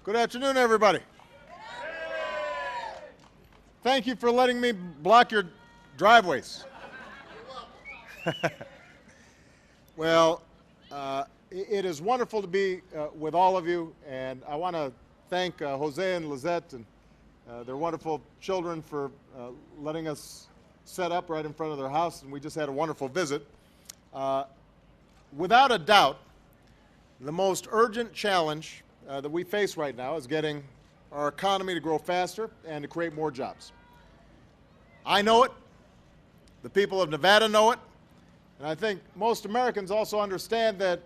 Good afternoon, everybody. Thank you for letting me block your driveways. Well, it is wonderful to be with all of you, and I want to thank Jose and Lizette and their wonderful children for letting us set up right in front of their house, and we just had a wonderful visit. Without a doubt, the most urgent challenge that we face right now is getting our economy to grow faster and to create more jobs. I know it, the people of Nevada know it, and I think most Americans also understand that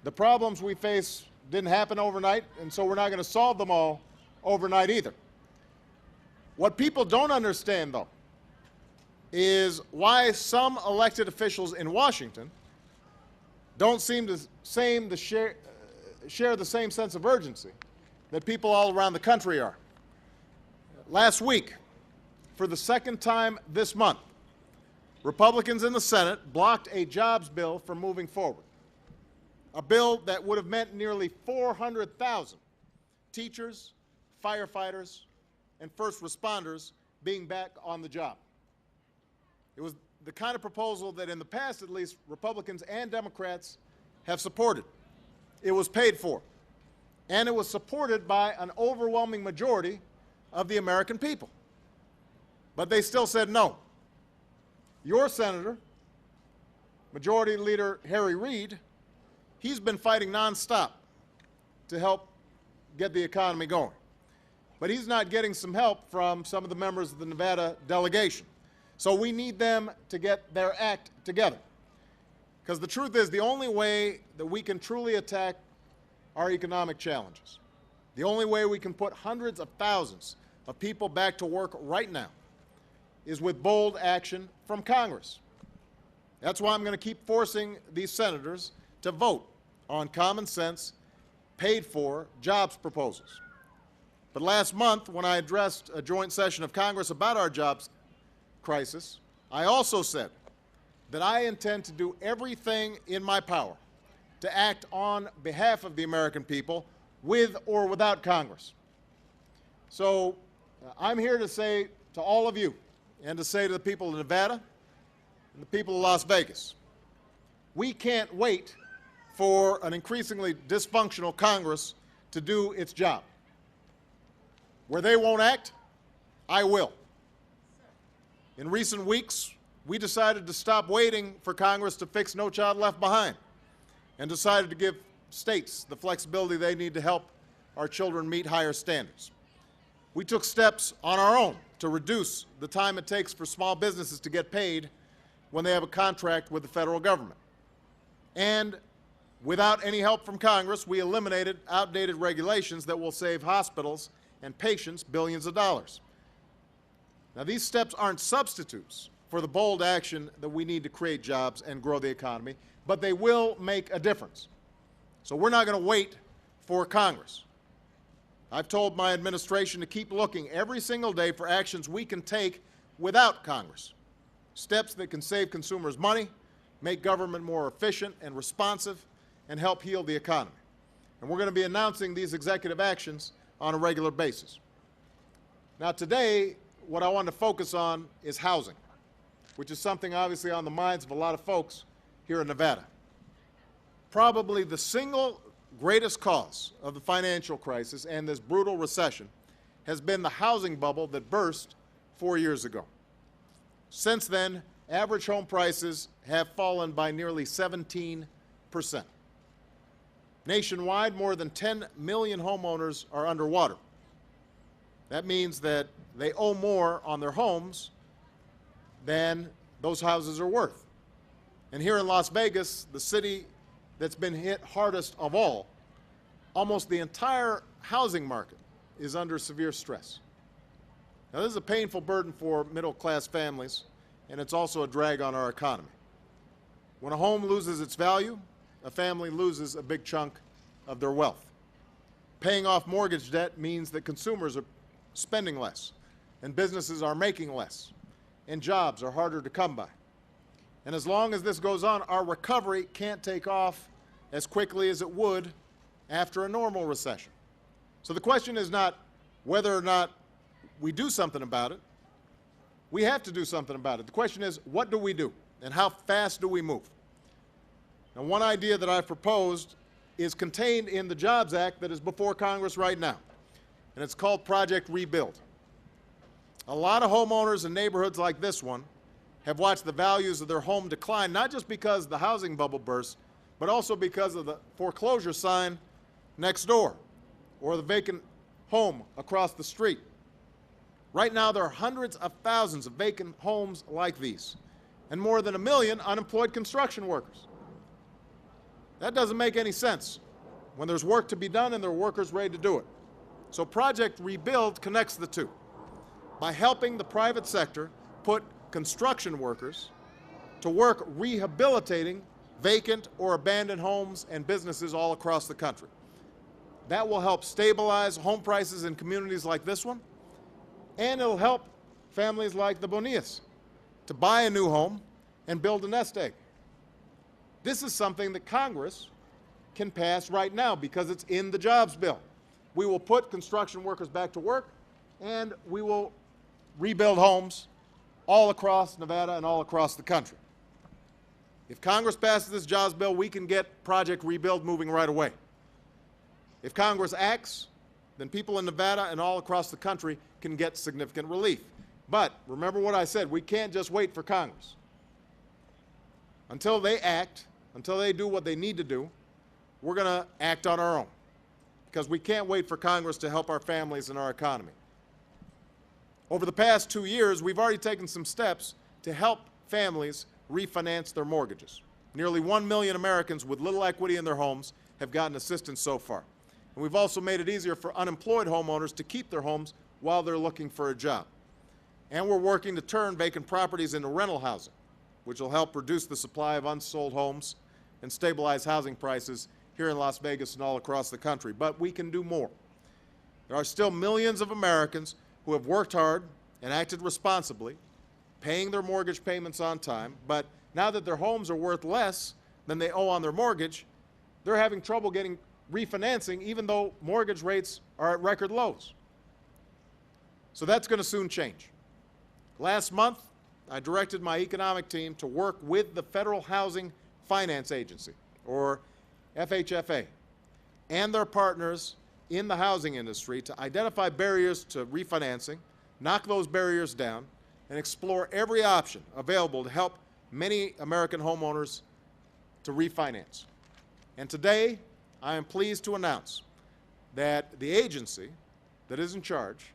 the problems we face didn't happen overnight, and so we're not going to solve them all overnight either. What people don't understand, though, is why some elected officials in Washington don't seem to share the same sense of urgency that people all around the country are. Last week, for the second time this month, Republicans in the Senate blocked a jobs bill from moving forward, a bill that would have meant nearly 400,000 teachers, firefighters, and first responders being back on the job. It was the kind of proposal that in the past, at least, Republicans and Democrats have supported. It was paid for, and it was supported by an overwhelming majority of the American people. But they still said no. Your senator, Majority Leader Harry Reid, he's been fighting nonstop to help get the economy going. But he's not getting some help from some of the members of the Nevada delegation. So we need them to get their act together. Because the truth is, the only way that we can truly attack our economic challenges, the only way we can put hundreds of thousands of people back to work right now, is with bold action from Congress. That's why I'm going to keep forcing these senators to vote on common sense, paid-for jobs proposals. But last month, when I addressed a joint session of Congress about our jobs crisis, I also said that I intend to do everything in my power to act on behalf of the American people, with or without Congress. So I'm here to say to all of you, and to say to the people of Nevada and the people of Las Vegas, we can't wait for an increasingly dysfunctional Congress to do its job. Where they won't act, I will. In recent weeks, we decided to stop waiting for Congress to fix No Child Left Behind and decided to give states the flexibility they need to help our children meet higher standards. We took steps on our own to reduce the time it takes for small businesses to get paid when they have a contract with the federal government. And without any help from Congress, we eliminated outdated regulations that will save hospitals and patients billions of dollars. Now, these steps aren't substitutes for the bold action that we need to create jobs and grow the economy, but they will make a difference. So we're not going to wait for Congress. I've told my administration to keep looking every single day for actions we can take without Congress, steps that can save consumers money, make government more efficient and responsive, and help heal the economy. And we're going to be announcing these executive actions on a regular basis. Now, today, what I want to focus on is housing, which is something obviously on the minds of a lot of folks here in Nevada. Probably the single greatest cause of the financial crisis and this brutal recession has been the housing bubble that burst 4 years ago. Since then, average home prices have fallen by nearly 17%. Nationwide, more than 10 million homeowners are underwater. That means that they owe more on their homes than those houses are worth. And here in Las Vegas, the city that's been hit hardest of all, almost the entire housing market is under severe stress. Now, this is a painful burden for middle-class families, and it's also a drag on our economy. When a home loses its value, a family loses a big chunk of their wealth. Paying off mortgage debt means that consumers are spending less, and businesses are making less, and jobs are harder to come by. And as long as this goes on, our recovery can't take off as quickly as it would after a normal recession. So the question is not whether or not we do something about it. We have to do something about it. The question is, what do we do, and how fast do we move? Now, one idea that I've proposed is contained in the Jobs Act that is before Congress right now, and it's called Project Rebuild. A lot of homeowners in neighborhoods like this one have watched the values of their home decline, not just because the housing bubble burst, but also because of the foreclosure sign next door or the vacant home across the street. Right now, there are hundreds of thousands of vacant homes like these, and more than 1 million unemployed construction workers. That doesn't make any sense when there's work to be done and there are workers ready to do it. So Project Rebuild connects the two by helping the private sector put construction workers to work rehabilitating vacant or abandoned homes and businesses all across the country. That will help stabilize home prices in communities like this one, and it'll help families like the Bonillas to buy a new home and build a nest egg. This is something that Congress can pass right now because it's in the jobs bill. We will put construction workers back to work, and we will rebuild homes all across Nevada and all across the country. If Congress passes this jobs bill, we can get Project Rebuild moving right away. If Congress acts, then people in Nevada and all across the country can get significant relief. But remember what I said, we can't just wait for Congress. Until they act, until they do what they need to do, we're going to act on our own, because we can't wait for Congress to help our families and our economy. Over the past 2 years, we've already taken some steps to help families refinance their mortgages. Nearly 1 million Americans with little equity in their homes have gotten assistance so far. And we've also made it easier for unemployed homeowners to keep their homes while they're looking for a job. And we're working to turn vacant properties into rental housing, which will help reduce the supply of unsold homes and stabilize housing prices here in Las Vegas and all across the country. But we can do more. There are still millions of Americans who have worked hard and acted responsibly, paying their mortgage payments on time, but now that their homes are worth less than they owe on their mortgage, they're having trouble getting refinancing even though mortgage rates are at record lows. So that's going to soon change. Last month, I directed my economic team to work with the Federal Housing Finance Agency, or FHFA, and their partners in the housing industry to identify barriers to refinancing, knock those barriers down, and explore every option available to help many American homeowners to refinance. And today, I am pleased to announce that the agency that is in charge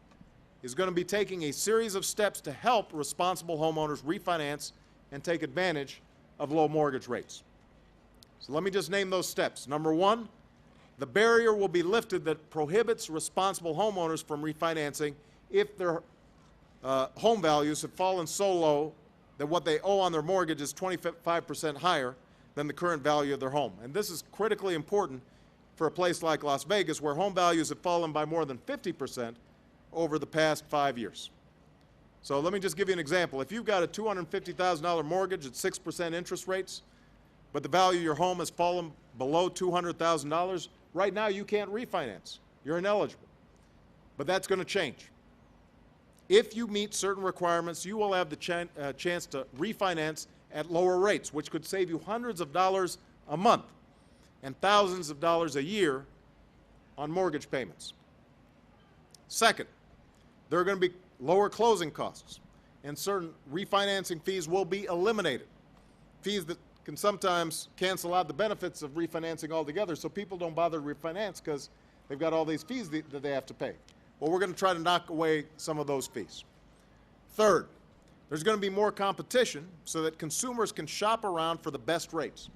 is going to be taking a series of steps to help responsible homeowners refinance and take advantage of low mortgage rates. So let me just name those steps. Number one, the barrier will be lifted that prohibits responsible homeowners from refinancing if their home values have fallen so low that what they owe on their mortgage is 25% higher than the current value of their home. And this is critically important for a place like Las Vegas, where home values have fallen by more than 50% over the past 5 years. So let me just give you an example. If you've got a $250,000 mortgage at 6% interest rates, but the value of your home has fallen below $200,000, right now you can't refinance. You're ineligible. But that's going to change. If you meet certain requirements, you will have the chance to refinance at lower rates, which could save you hundreds of dollars a month and thousands of dollars a year on mortgage payments. Second, there are going to be lower closing costs, and certain refinancing fees will be eliminated, fees that can sometimes cancel out the benefits of refinancing altogether, so people don't bother to refinance because they've got all these fees that they have to pay. Well, we're going to try to knock away some of those fees. Third, there's going to be more competition so that consumers can shop around for the best rates.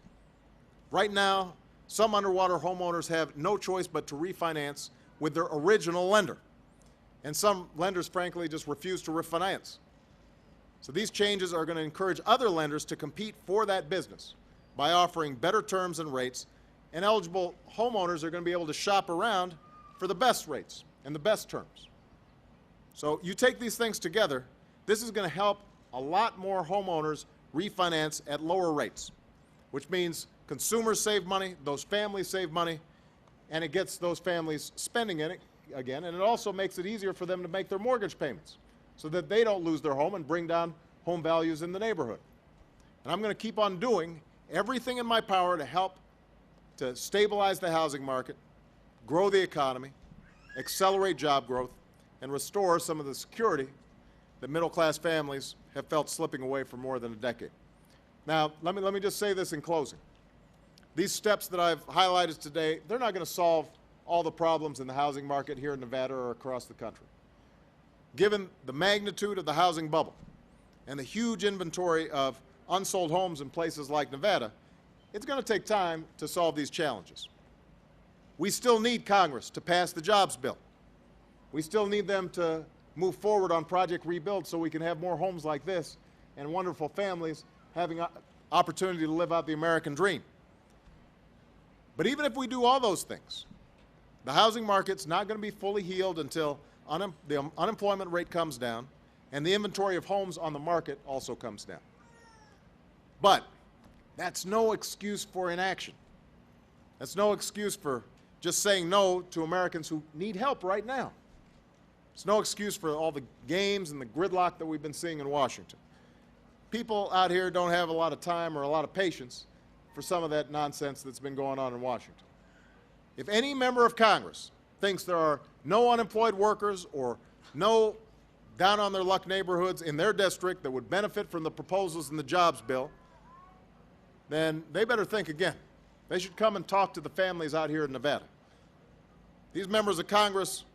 Right now, some underwater homeowners have no choice but to refinance with their original lender. And some lenders, frankly, just refuse to refinance. So these changes are going to encourage other lenders to compete for that business by offering better terms and rates, and eligible homeowners are going to be able to shop around for the best rates and the best terms. So you take these things together, this is going to help a lot more homeowners refinance at lower rates, which means consumers save money, those families save money, and it gets those families spending again, and it also makes it easier for them to make their mortgage payments so that they don't lose their home and bring down home values in the neighborhood. And I'm going to keep on doing everything in my power to help to stabilize the housing market, grow the economy, accelerate job growth, and restore some of the security that middle-class families have felt slipping away for more than a decade. Now, let me just say this in closing. These steps that I've highlighted today, they're not going to solve all the problems in the housing market here in Nevada or across the country. Given the magnitude of the housing bubble and the huge inventory of unsold homes in places like Nevada, it's going to take time to solve these challenges. We still need Congress to pass the jobs bill. We still need them to move forward on Project Rebuild so we can have more homes like this and wonderful families having opportunity to live out the American dream. But even if we do all those things, the housing market's not going to be fully healed until the unemployment rate comes down and the inventory of homes on the market also comes down. But that's no excuse for inaction. That's no excuse for just saying no to Americans who need help right now. It's no excuse for all the games and the gridlock that we've been seeing in Washington. People out here don't have a lot of time or a lot of patience for some of that nonsense that's been going on in Washington. If any member of Congress thinks there are no unemployed workers or no down-on-their-luck neighborhoods in their district that would benefit from the proposals in the jobs bill, then they better think again. They should come and talk to the families out here in Nevada. These members of Congress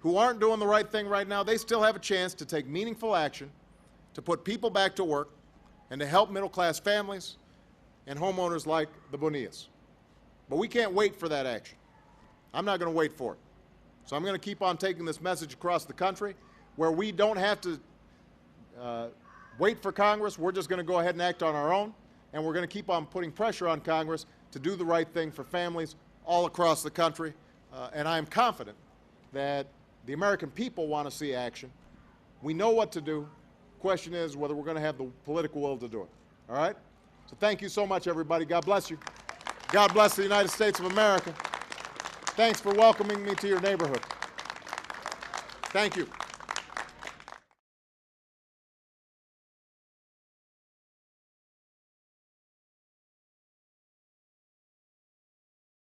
who aren't doing the right thing right now, they still have a chance to take meaningful action, to put people back to work, and to help middle-class families and homeowners like the Bonillas. But we can't wait for that action. I'm not going to wait for it. So I'm going to keep on taking this message across the country where we don't have to wait for Congress. We're just going to go ahead and act on our own, and we're going to keep on putting pressure on Congress to do the right thing for families all across the country. And I am confident that the American people want to see action. We know what to do. The question is whether we're going to have the political will to do it. All right? So thank you so much, everybody. God bless you. God bless the United States of America. Thanks for welcoming me to your neighborhood. Thank you.